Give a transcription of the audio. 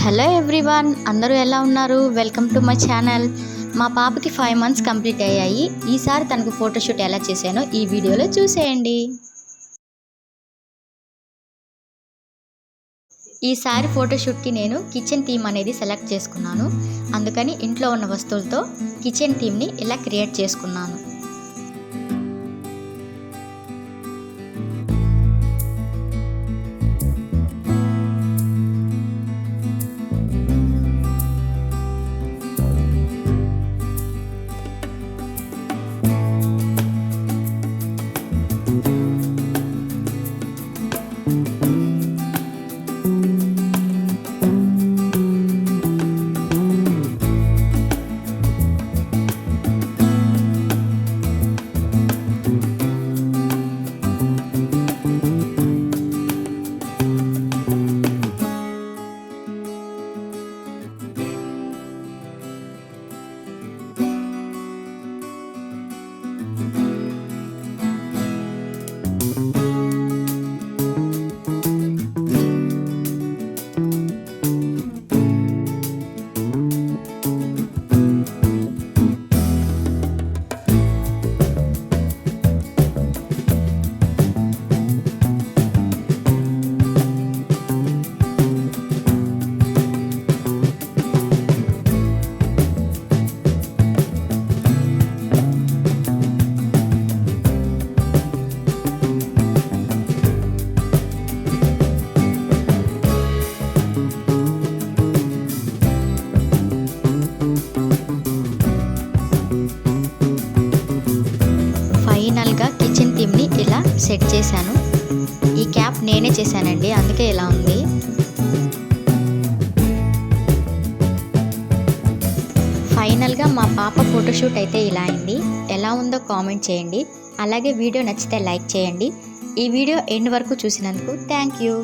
Hello everyone, అందరూ ఎలా ఉన్నారు? Welcome to my channel. మా పాపకి 5 మంత్స్ కంప్లీట్ అయ్యాయి. ఈసారి తనకు ఫోటోషూట్ ఎలా చేశానో ఈ వీడియోలో చూసేయండి. ఈసారి ఫోటోషూట్కి నేను కిచెన్ థీమ్ అనేది సెలెక్ట్ చేసుకున్నాను. అందుకని ఇంట్లో ఉన్న వస్తువులతో కిచెన్ థీమ్ని ఇలా క్రియేట్ చేసుకున్నాను. ఫైనల్గా కిచెన్ థీమ్ని ఇలా సెట్ చేశాను. ఈ క్యాప్ నేనే చేశానండి, అందుకే ఇలా ఉంది. ఫైనల్గా మా పాప ఫోటోషూట్ అయితే ఇలా అయింది. ఎలా ఉందో కామెంట్ చేయండి. అలాగే వీడియో నచ్చితే లైక్ చేయండి. ఈ వీడియో ఎండ్ వరకు చూసినందుకు థ్యాంక్ యూ.